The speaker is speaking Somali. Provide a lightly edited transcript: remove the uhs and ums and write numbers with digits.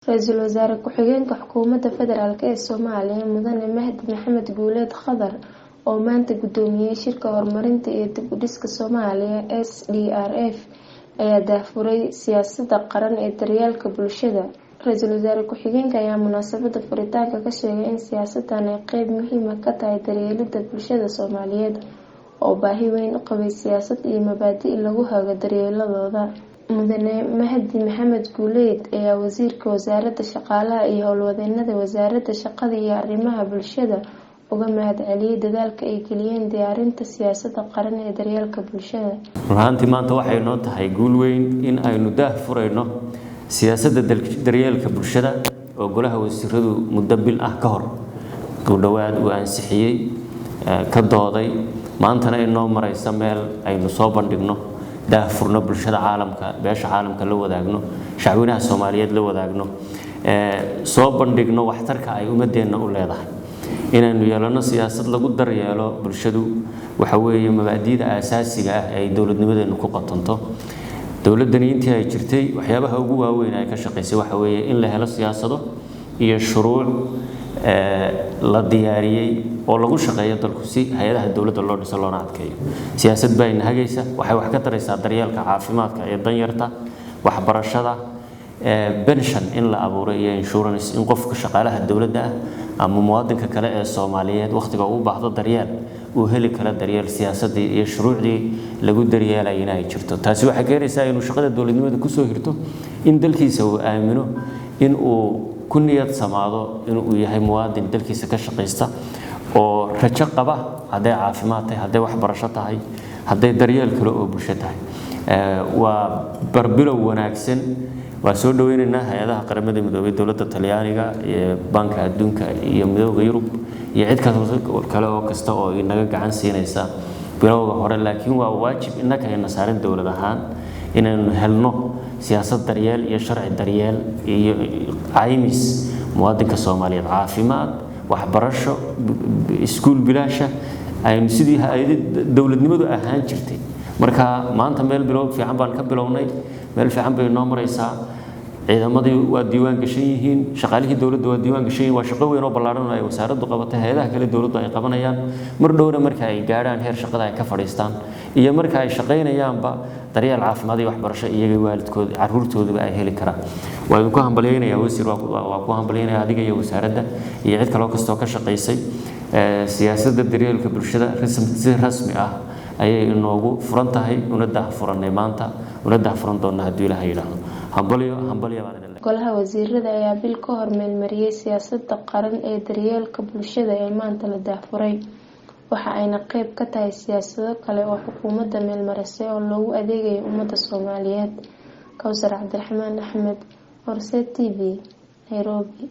Ra'iisul Wasaare Ku-xigeenka Xukuumadda Federaalk ee Soomaaliya Mudane Mahdi Maxamed Guuleed Khadar oo maanta gudoomiyay shirka horumarinta iyo dib u dhiska Soomaaliya SDRF ayaa daahfuray siyaasadda qaran ee daryeelka bulshada. Ra'iisul Wasaare Ku-xigeenka ayaa munaasabadda furitaanka ka sheegay in siyaasaddan ay qayb muhiim ah ka tahay daryeelidda bulshada Soomaaliyeed oo baahi weyn u qabay siyaasad iyo mabaadi' lagu hago daryeeladooda. Mudane Mahdi Maxamed Guuleed ayaa wasiirka wasaaradda shaqaalaha iyo howlwadeenada wasaaradda shaqada iyo arrimaha bulshada uga mahadceliyay dadaalka ay geliyeen diyaarinta siyaasadda qaran ee daryeelka bulshada. Runtii maanta waxay noo tahay guul weyn in aynu daahfurayno siyaasadda daryeelka bulshada oo golaha wasiiradu muddo bil ah ka hor ku dhawaad uu ansixiyay ka dooday maantana ay noo maraysa meel aynu soo bandhigno daahfurno bulshada caalamka beesha caalamka la wadaagno shacabweynaha Soomaaliyeed la wadaagno soo bandhigno waxtarka ay ummadeena u leedahay inaynu yeelano siyaasad lagu daryeelo bulshadu waxa weeye mabaadi'da aasaasiga ah ee dawladnimadeenu ku qatanto. Dawladani intii ay jirtay waxyaabaha ugu waaweyn ay ka shaqeysay waxa weeye in la helo siyaasado iyo shuruuc la diyaariyay oo lagu shaqeeyo dalku si hay'adaha dawladda loo dhiso loona adkeeyo. Siyaasad baa in hagaysa waxay wax ka taraysaa daryeelka caafimaadka ee danyarta, waxbarashada, pension in la abuuro iyo insurance in qofka shaqaalaha dawladda ama muwaadinka kale ee Soomaaliyeed waqtiga uu baahdo daryeel uu heli karo daryeel siyaasadii iyo shuruucdii lagu daryeelay inay jirto. Taasi waxay keenaysaa inuu shaqada dawladnimada ku soo hirto in dalkiisa uu aamino in uu ku niyad samaado inuu yahay muwaadin dalkiisa ka shaqeysta oo rajo qaba haday caafimaad tahay haday waxbarasho tahay haday daryeel kale oo bulsho tahay waa barbilow wanaagsan waa soo dhaweynaynaa hay'adaha qaramada midoobay dawladda Talyaaniga iyo Banka Adduunka iyo Midowga Yurub iyo cid kale oo kasta oo inaga gacan siinaysa bilowga hore laakiin waa waajib innaka ay nasaarin dawlad ahaan inaynu helno siyaasad daryeel iyo sharci daryeel iyo caymis muwaadinka Soomaaliyeed caafimaad waxbarasho iskuul bilaasha ay sidii dawladnimadu ahaan jirtay. Marka maanta meel bilow fiican baan ka bilownay meel fiican bay noo maraysaa ciidamadii waa diiwaan gashan yihiin shaqaalihii dawladda waa diiwaan gashan yihiin waa shaqo weyn oo ballaaran oo ay wasaaraddu qabatay hay'adaha kale dawladdu ay qabanayaan mar dhowna marka ay gaaraan heer shaqada ay ka fadhiistaan iyo marka ay shaqaynayaanba daryeel caafimaad iyo waxbarasho iyaga waalidkooda carruurtooda ay heli karaan. Waa ku hambalyeynaya wasiir waa ku hambalyeynaya adiga iyo wasaaradda iyo cid kale oo kasta oo ka shaqeysay siyaasadda daryeelka bulshada si rasmi ah ayay inoogu furan tahay una daahfuranay maanta una daahfuran doonaa haddii Ilaahay yiraahdo. Hambalyo baan idin leeyahay. Golaha wasiirada ayaa bil ka hor meelmariyay siyaasadda qaran ee daryeelka bulshada ee maanta la daahfuray waxa ayna qayb ka tahay siyaasado kale oo xukuumadda meelmarisay oo loogu adeegayo ummadda Soomaaliyeed. Kawsar Cabdiraxmaan Axmed, Horseed TV, Nairobi.